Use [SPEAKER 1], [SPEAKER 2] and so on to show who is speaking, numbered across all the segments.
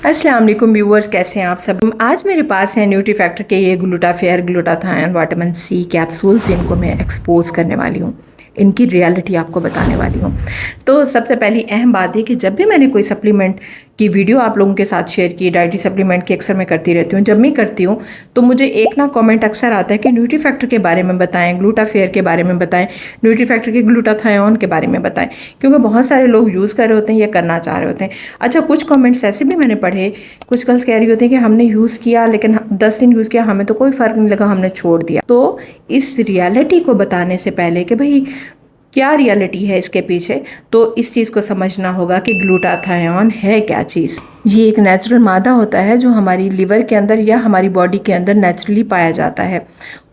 [SPEAKER 1] अस्सलाम वालेकुम व्यूअर्स, कैसे हैं आप सब। आज मेरे पास है न्यूट्री फैक्टर के ये ग्लूटाफेयर ग्लूटाथायन विटामिन सी कैप्सूल्स, जिनको मैं एक्सपोज करने वाली हूँ, इनकी रियलिटी आपको बताने वाली हूँ। तो सबसे पहली अहम बात है कि जब भी मैंने कोई सप्लीमेंट की वीडियो आप लोगों के साथ शेयर की, डाइटरी सप्लीमेंट की अक्सर मैं करती रहती हूँ, जब मैं करती हूँ तो मुझे एक ना कमेंट अक्सर आता है कि न्यूट्री फैक्टर के बारे में बताएं, ग्लूटाफेयर के बारे में बताएं, न्यूट्री फैक्टर के ग्लूटाथायन के बारे में बताएं, क्योंकि बहुत सारे लोग यूज़ कर रहे होते हैं या करना चाह रहे होते हैं। अच्छा, कुछ कमेंट्स ऐसे भी मैंने पढ़े, कुछ गर्ल्स कह रही होती हैं कि हमने यूज़ किया लेकिन 10 दिन यूज़ किया, हमें तो कोई फ़र्क नहीं लगा, हमने छोड़ दिया। तो इस रियलिटी को बताने से पहले कि भाई क्या रियलिटी है इसके पीछे, तो इस चीज़ को समझना होगा कि ग्लूटाथायन है क्या चीज़। ये एक नेचुरल मादा होता है जो हमारी लिवर के अंदर या हमारी बॉडी के अंदर नेचुरली पाया जाता है।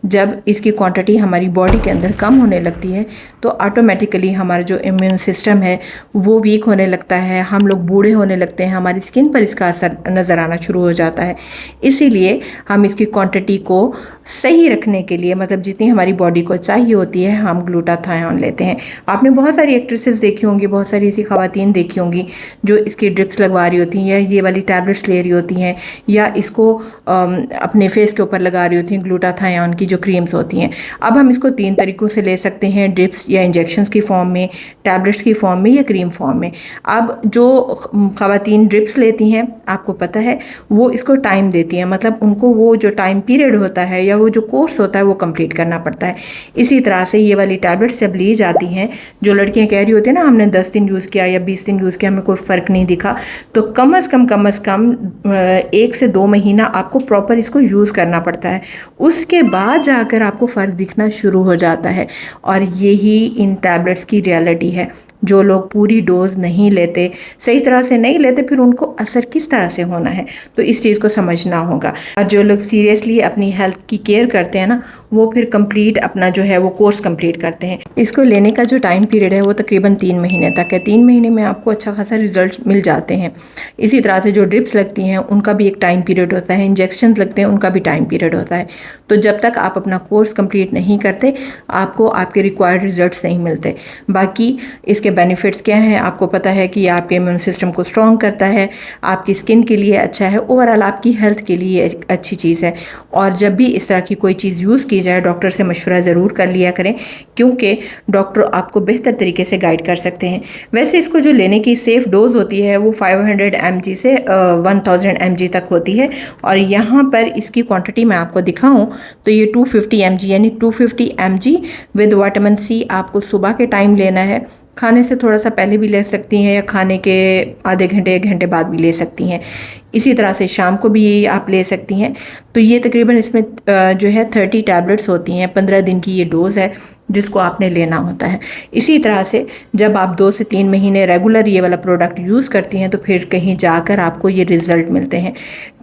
[SPEAKER 1] जब इसकी क्वांटिटी हमारी बॉडी के अंदर कम होने लगती है तो ऑटोमेटिकली हमारा जो इम्यून सिस्टम है वो वीक होने लगता है, हम लोग बूढ़े होने लगते हैं, हमारी स्किन पर इसका असर नज़र आना शुरू हो जाता है। इसीलिए हम इसकी क्वांटिटी को सही रखने के लिए, मतलब जितनी हमारी बॉडी को चाहिए होती है, हम ग्लूटाथायन लेते हैं। आपने बहुत सारी एक्ट्रेसेस देखी होंगी, बहुत सारी ऐसी ख़वातीन देखी होंगी जो इसकी ड्रिप्स लगवा रही होती हैं, ये वाली टैबलेट्स ले रही होती हैं, या इसको अपने फेस के ऊपर लगा रही होती हैं, ग्लूटाथायन की जो क्रीम्स होती हैं। अब हम इसको 3 तरीक़ों से ले सकते हैं, ड्रिप्स या इंजेक्शंस की फॉर्म में, टैबलेट्स की फॉर्म में या क्रीम फॉर्म में। अब जो ख़वातीन ड्रिप्स लेती हैं, आपको पता है वो इसको टाइम देती हैं, मतलब उनको वो जो टाइम पीरियड होता है या वो जो कोर्स होता है वो कंप्लीट करना पड़ता है। इसी तरह से ये वाली टैबलेट्स जब ली जाती हैं, जो लड़कियाँ कह रही होती हैं ना हमने 10 दिन यूज़ किया या 20 दिन यूज़ किया, हमें कोई फ़र्क नहीं दिखा, तो कम से कम 1 से 2 महीना आपको प्रॉपर इसको यूज़ करना पड़ता है। उसके बाद जाकर आपको फ़र्क दिखना शुरू हो जाता है। और यही इन टैबलेट्स की रियलिटी है। जो लोग पूरी डोज नहीं लेते, सही तरह से नहीं लेते, फिर उनको असर किस तरह से होना है, तो इस चीज़ को समझना होगा। और जो लोग सीरियसली अपनी हेल्थ की केयर करते हैं ना, वो फिर कंप्लीट अपना जो है वो कोर्स कंप्लीट करते हैं। इसको लेने का जो टाइम पीरियड है वो तकरीबन 3 महीने तक है। 3 महीने में आपको अच्छा खासा रिजल्ट मिल जाते हैं। इसी तरह से जो ड्रिप्स लगती हैं उनका भी एक टाइम पीरियड होता है, इंजेक्शन लगते हैं उनका भी टाइम पीरियड होता है। तो जब तक आप अपना कोर्स कंप्लीट नहीं करते, आपको आपके रिक्वायर्ड रिजल्ट्स नहीं मिलते। बाकी इसके बेनिफिट्स क्या हैं, आपको पता है कि आपके इम्यून सिस्टम को स्ट्रॉन्ग करता है, आपकी स्किन के लिए अच्छा है, ओवरऑल आपकी हेल्थ के लिए एक अच्छी चीज़ है। और जब भी इस तरह की कोई चीज़ यूज़ की जाए, डॉक्टर से मशवरा ज़रूर कर लिया करें, क्योंकि डॉक्टर आपको बेहतर तरीके से गाइड कर सकते हैं। वैसे इसको जो लेने की सेफ़ डोज होती है वो 500 mg से 1000 mg तक होती है। और यहाँ पर इसकी क्वांटिटी मैं आपको दिखाऊं तो ये 250 mg, यानी 250 mg विद विटामिन सी आपको सुबह के टाइम लेना है। खाने से थोड़ा सा पहले भी ले सकती हैं या खाने के आधे घंटे 1 घंटे बाद भी ले सकती हैं। इसी तरह से शाम को भी आप ले सकती हैं। तो ये तकरीबन इसमें जो है 30 टैबलेट्स होती हैं, 15 दिन की ये डोज़ है जिसको आपने लेना होता है। इसी तरह से जब आप 2 से 3 महीने रेगुलर ये वाला प्रोडक्ट यूज़ करती हैं तो फिर कहीं जाकर आपको ये रिज़ल्ट मिलते हैं।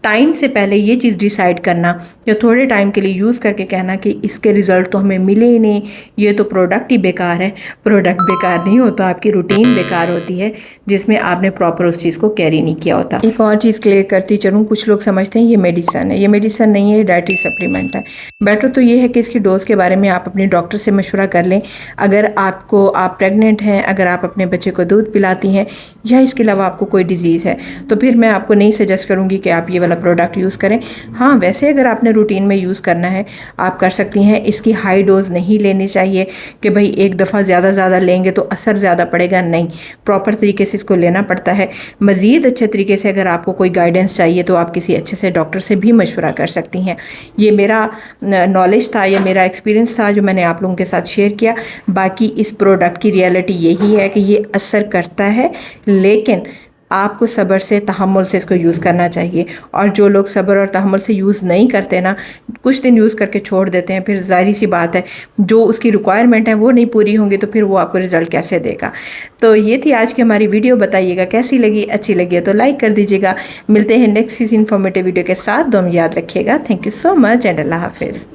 [SPEAKER 1] टाइम से पहले ये चीज़ डिसाइड करना या थोड़े टाइम के लिए यूज़ करके कहना कि इसके रिज़ल्ट तो हमें मिले ही नहीं, ये तो प्रोडक्ट ही बेकार है, प्रोडक्ट बेकार नहीं होता, आपकी रूटीन बेकार होती है जिसमें आपने प्रॉपर उस चीज़ को कैरी नहीं किया होता। एक और चीज़ क्लियर करती चलूँ, कुछ लोग समझते हैं ये मेडिसन है, ये मेडिसन नहीं है, ये डाइटरी सप्लीमेंट है। बेटर तो ये है कि इसकी डोज़ के बारे में आप अपने डॉक्टर से मशवरा कर लें। अगर आप प्रेग्नेंट हैं, अगर आप अपने बच्चे को दूध पिलाती हैं या इसके अलावा आपको कोई डिज़ीज़ है, तो फिर मैं आपको नहीं सजेस्ट करूँगी कि आप ये वाला प्रोडक्ट यूज़ करें। हाँ, वैसे अगर आपने रूटीन में यूज़ करना है आप कर सकती हैं। इसकी हाई डोज़ नहीं लेनी चाहिए कि भाई एक दफ़ा ज़्यादा लेंगे तो असर ज़्यादा पड़ेगा, नहीं, प्रॉपर तरीके से इसको लेना पड़ता है। मज़ीद अच्छे तरीके से अगर आपको कोई गाइडेंस चाहिए तो आप किसी अच्छे से डॉक्टर से भी मशवरा कर सकती हैं। ये मेरा नॉलेज था, ये मेरा एक्सपीरियंस था जो मैंने आप लोगों के साथ शेयर किया। बाकी इस प्रोडक्ट की रियलिटी यही है कि ये असर करता है, लेकिन आपको सब्र से, तहम्मुल से इसको यूज़ करना चाहिए। और जो लोग सब्र और तहम्मुल से यूज़ नहीं करते ना, कुछ दिन यूज़ करके छोड़ देते हैं, फिर ज़ाहिर सी बात है जो उसकी रिक्वायरमेंट है वो नहीं पूरी होंगी, तो फिर वो आपको रिज़ल्ट कैसे देगा। तो ये थी आज की हमारी वीडियो। बताइएगा कैसी लगी, अच्छी लगी तो लाइक कर दीजिएगा। मिलते हैं नेक्स्ट इस इन्फॉर्मेटिव वीडियो के साथ। दुआ में याद रखिएगा। Thank you so much and अल्लाह हाफिज़।